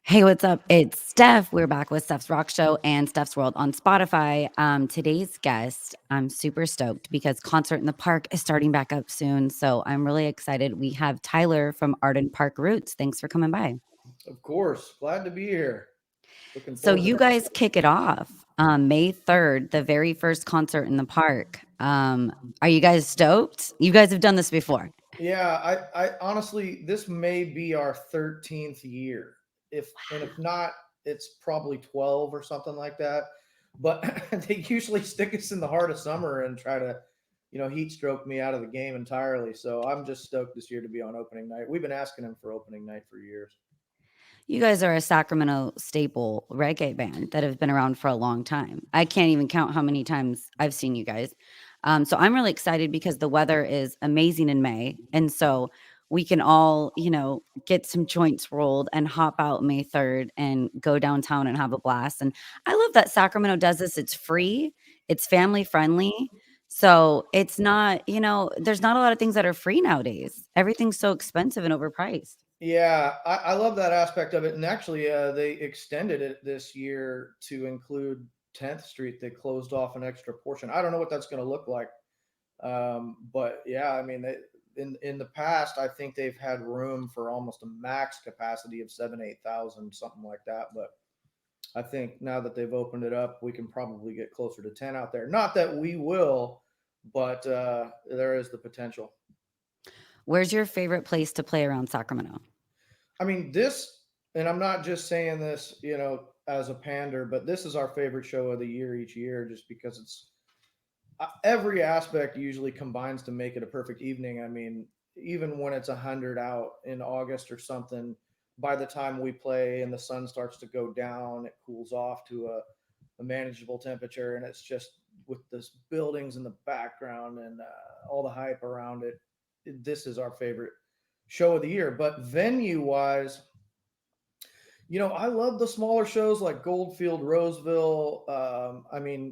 Hey, what's up? It's Steph. We're back with Steph's Rock Show and Steph's World on Spotify. Today's guest, I'm super stoked because Concert in the Park is starting back up soon. So I'm really excited. We have Tyler from Arden Park Roots. Thanks for coming by. Of course. Glad to be here. Looking So forward to you that. guys kick it off May 3rd, the very first concert in the park. Are you guys stoked? You guys have done this before. Yeah, I honestly, this may be our 13th year. If not, it's probably 12 or something like that. But they usually stick us in the heart of summer and try to, heat stroke me out of the game entirely. So I'm just stoked this year to be on opening night. We've been asking him for opening night for years. You guys are a Sacramento staple reggae band that have been around for a long time. I can't even count how many times I've seen you guys. So I'm really excited because the weather is amazing in May. And so we can all, get some joints rolled and hop out May 3rd and go downtown and have a blast. And I love that Sacramento does this. It's free, it's family friendly. So it's not, there's not a lot of things that are free nowadays. Everything's so expensive and overpriced. Yeah, I love that aspect of it. And actually, they extended it this year to include 10th Street. They closed off an extra portion. I don't know what that's going to look like. But yeah, I mean, in the past, I think they've had room for almost a max capacity of 8,000, something like that. But I think now that they've opened it up, we can probably get closer to 10 out there. Not that we will, but there is the potential. Where's your favorite place to play around Sacramento? I mean, this, and I'm not just saying this, as a pander, but this is our favorite show of the year each year, just because it's every aspect usually combines to make it a perfect evening. I mean, even when it's 100 out in August or something, by the time we play and the sun starts to go down, it cools off to a manageable temperature, and it's just with this buildings in the background and all the hype around it. This is our favorite show of the year. But venue wise, I love the smaller shows like Goldfield, Roseville.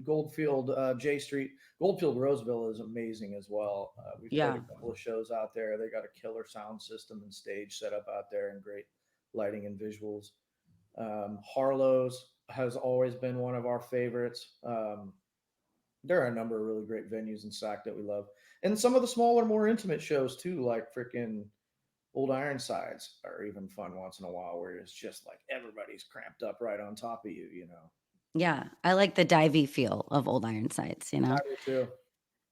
Goldfield, J Street. Goldfield, Roseville is amazing as well. We've played Yeah. a couple of shows out there. They got a killer sound system and stage set up out there and great lighting and visuals. Harlow's has always been one of our favorites. There are a number of really great venues in Sac that we love. And some of the smaller, more intimate shows too, like freaking Old Ironsides are even fun once in a while, where it's just like everybody's cramped up right on top of you. Yeah. I like the divey feel of Old Ironsides, I do too.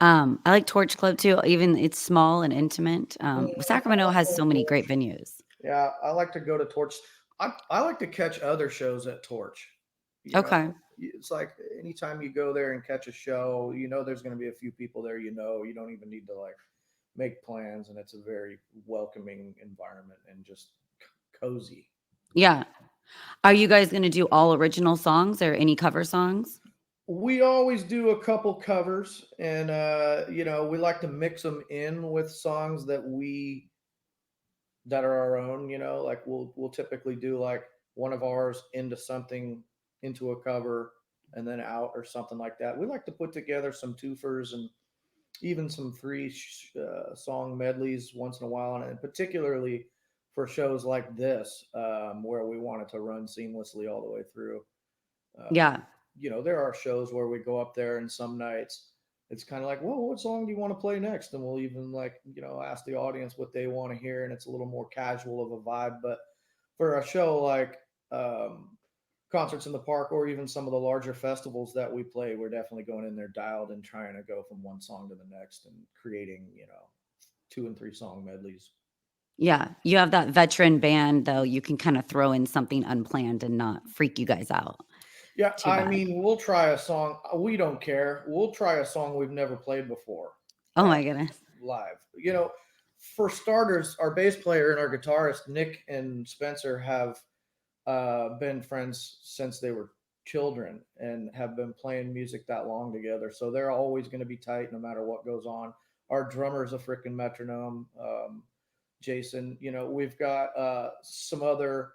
I like Torch Club too, even it's small and intimate. Sacramento has so many great venues. Yeah, I like to go to Torch. I like to catch other shows at Torch. You know, Okay. it's like anytime you go there and catch a show, there's going to be a few people there. You don't even need to like make plans, and it's a very welcoming environment and just cozy. Yeah. Are you guys going to do all original songs or any cover songs? We always do a couple covers, and we like to mix them in with songs that are our own. Like we'll typically do like one of ours into something, into a cover, and then out or something like that. We like to put together some twofers and even some three song medleys once in a while, and particularly for shows like this, where we want it to run seamlessly all the way through. Um, Yeah. there are shows where we go up there, and some nights it's kind of like, well, what song do you want to play next? And we'll even like, ask the audience what they want to hear, and it's a little more casual of a vibe. But for a show like um, concerts in the park, or even some of the larger festivals that we play, we're definitely going in there dialed and trying to go from one song to the next and creating, two and three song medleys. Yeah. You have that veteran band, though. You can kind of throw in something unplanned and not freak you guys out Yeah, too I bad. mean, we'll try a song. We don't care. We'll try a song we've never played before Oh my goodness. live. For starters, our bass player and our guitarist Nick and Spencer have been friends since they were children and have been playing music that long together. So they're always going to be tight no matter what goes on. Our drummer's a freaking metronome. Jason, we've got some other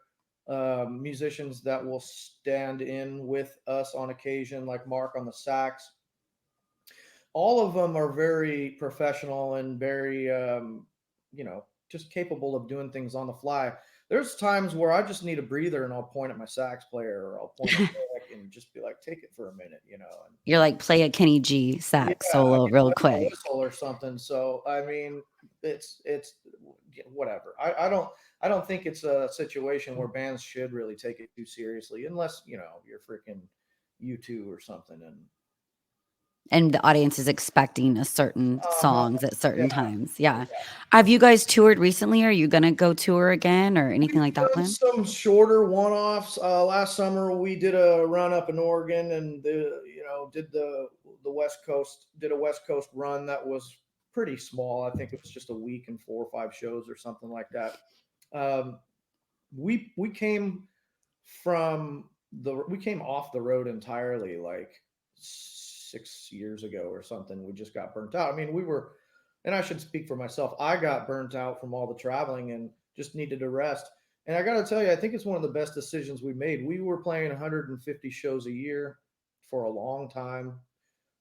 musicians that will stand in with us on occasion, like Mark on the sax. All of them are very professional and very, just capable of doing things on the fly. there's times where I just need a breather and I'll point at my sax player or I'll point at Nick and just be like, take it for a minute, you know. And You're like, play a Kenny G yeah, sax I solo can real wet my quick. whistle or something. So I mean, it's whatever. I don't think it's a situation where bands should really take it too seriously, unless you know you're freaking U2 or something. And And the audience is expecting a certain uh-huh, songs at yeah, certain times. Yeah. yeah. Have you guys toured recently? Are you gonna go tour again or anything We've like that done plan? some shorter one-offs. Last summer we did a run up in Oregon and did the West Coast, did a West Coast run that was pretty small. I think it was just a week and 4 or 5 shows or something like that. Um, we came we came off the road entirely like 6 years ago or something. We just got burnt out. I mean, we were, and I should speak for myself. I got burnt out from all the traveling and just needed to rest. And I got to tell you, I think it's one of the best decisions we made. We were playing 150 shows a year for a long time,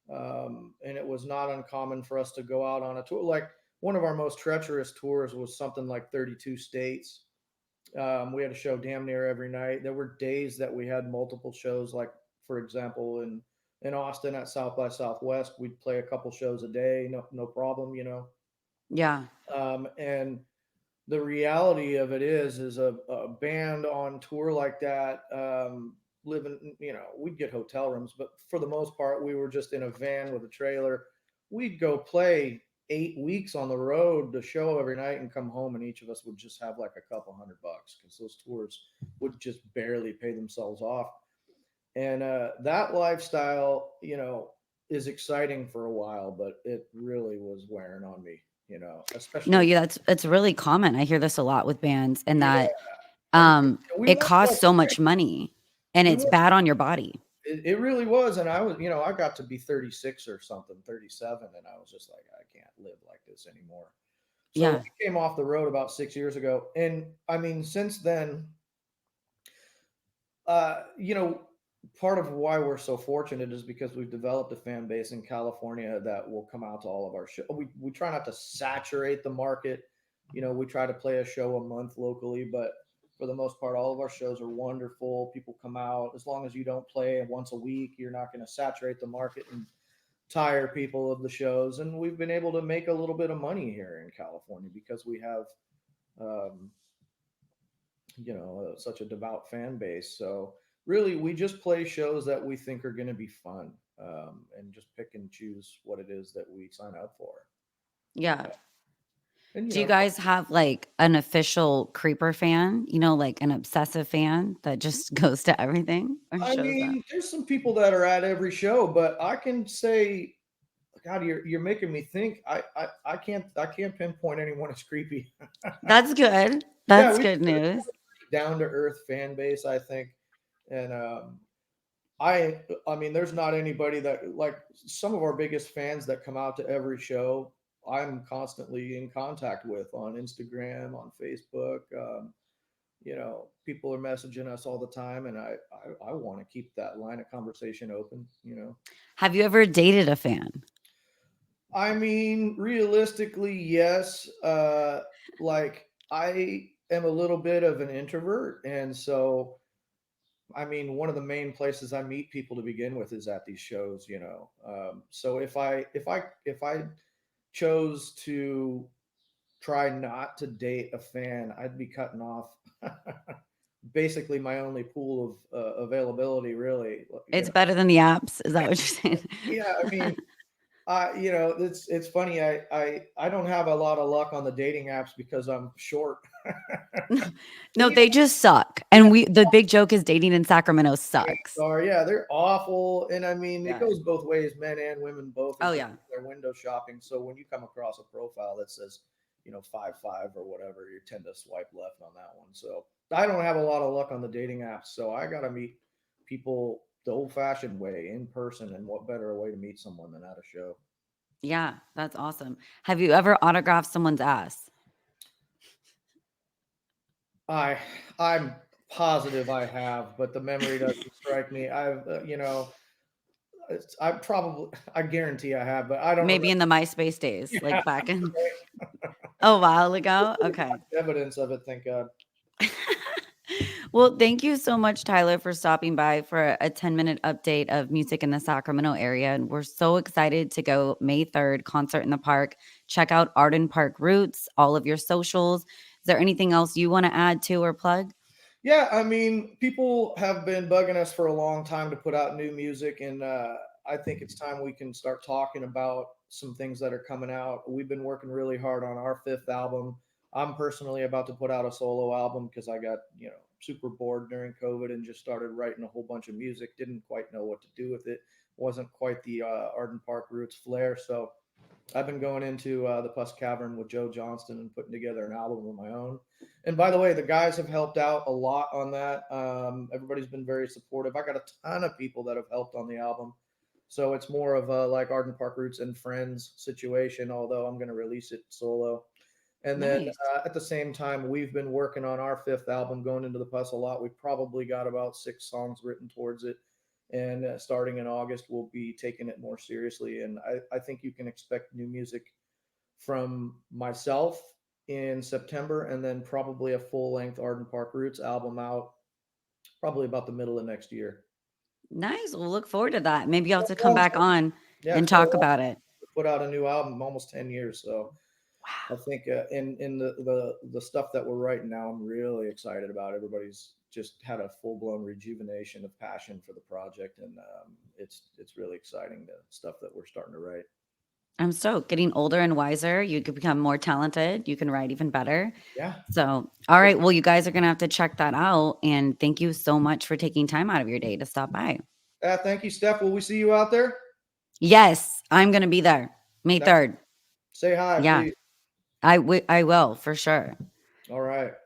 and it was not uncommon for us to go out on a tour. Like one of our most treacherous tours was something like 32 states. We had a show damn near every night. There were days that we had multiple shows, like for example, in Austin at South by Southwest, we'd play a couple shows a day, no problem, you know. Yeah. And the reality of it is a band on tour like that, living, you know, we'd get hotel rooms, but for the most part, we were just in a van with a trailer. We'd go play 8 weeks on the road, the show every night, and come home, and each of us would just have like a couple $100 because those tours would just barely pay themselves off. And that lifestyle, you know, is exciting for a while, but it really was wearing on me, you know, No, especially. yeah, that's really common. I hear this a lot with bands and Yeah, that I mean, we it went costs like so much money and we it's went. bad on your body. It really was, and I was, you know, I got to be 36 or something, 37, and I was just like, I can't live like this anymore. So Yeah. we came off the road about 6 years ago, and I mean, since then, you know, part of why we're so fortunate is because we've developed a fan base in California that will come out to all of our shows. We try not to saturate the market. You know, we try to play a show a month locally, but for the most part, all of our shows are wonderful. People come out. As long as you don't play once a week, you're not going to saturate the market and tire people of the shows. And we've been able to make a little bit of money here in California because we have, um, such a devout fan base. So really, we just play shows that we think are going to be fun, and just pick and choose what it is that we sign up for. Yeah. And Do you guys have like an official creeper fan, like an obsessive fan that just goes to everything or I shows up? mean, there's some people that are at every show, but I can say, God, you're making me think. I can't pinpoint anyone as creepy. That's good. Yeah, That's we good news. down to earth fan base, I think, and I mean, there's not anybody that like some of our biggest fans that come out to every show. I'm constantly in contact with on Instagram, on Facebook. People are messaging us all the time, and I want to keep that line of conversation open. Have you ever dated a fan? I mean, realistically, yes. Like I am a little bit of an introvert, and so I mean, one of the main places I meet people to begin with is at these shows, you know. So if I chose to try not to date a fan, I'd be cutting off basically my only pool of availability, really. It's better than the apps. Is that what you're saying? Yeah, I mean, it's funny. I don't have a lot of luck on the dating apps because I'm short. No, Yeah, they just suck. And the big joke is dating in Sacramento chances sucks. are, yeah, they're awful. And I mean, it Yeah. goes both ways. Men and women both are Oh just yeah. they're window shopping. So when you come across a profile that says, 5'5" or whatever, you tend to swipe left on that one. So I don't have a lot of luck on the dating apps. So I got to meet people the old fashioned way in person. And what better way to meet someone than at a show? Yeah, that's awesome. Have you ever autographed someone's ass? I I'm positive I have, but the memory doesn't strike me. I probably I guarantee I have, but I don't Maybe remember. in the MySpace days, Yeah, like back in a while ago? Okay. evidence of it, thank God. Well, thank you so much, Tyler, for stopping by for a 10-minute update of music in the Sacramento area. And we're so excited to go May 3rd, concert in the park. Check out Arden Park Roots, all of your socials. Is there anything else you want to add to or plug? Yeah, I mean, people have been bugging us for a long time to put out new music, and I think it's time we can start talking about some things that are coming out. We've been working really hard on our fifth album. I'm personally about to put out a solo album because I got, super bored during COVID and just started writing a whole bunch of music. Didn't quite know what to do with it. Wasn't quite the Arden Park Roots flair. So I've been going into the Puss Cavern with Joe Johnston and putting together an album of my own. And by the way, the guys have helped out a lot on that. Everybody's been very supportive. I got a ton of people that have helped on the album. So it's more of a like Arden Park Roots and Friends situation, although I'm going to release it solo. And then Nice. at the same time, we've been working on our fifth album, going into the Puss a lot. We've probably got about 6 songs written towards it. And starting in August, we'll be taking it more seriously. And I think you can expect new music from myself in September, and then probably a full length Arden Park Roots album out probably about the middle of next year. Nice. We'll look forward to that. Maybe you'll have to It's a come long back time. on Yeah, and it's been a talk long about time it. to put out a new album, almost 10 years. So I Wow. think in the stuff that we're writing now, I'm really excited about. Everybody's just had a full blown rejuvenation of passion for the project, and it's really exciting the stuff that we're starting to write. I'm stoked. Getting older and wiser, you could become more talented. You can write even better. Yeah. So, all right. Well, you guys are going to have to check that out. And thank you so much for taking time out of your day to stop by. Thank you, Steph. Will we see you out there? Yes, I'm going to be there May Excellent. 3rd. Say hi, Yeah, please. I will for sure. All right.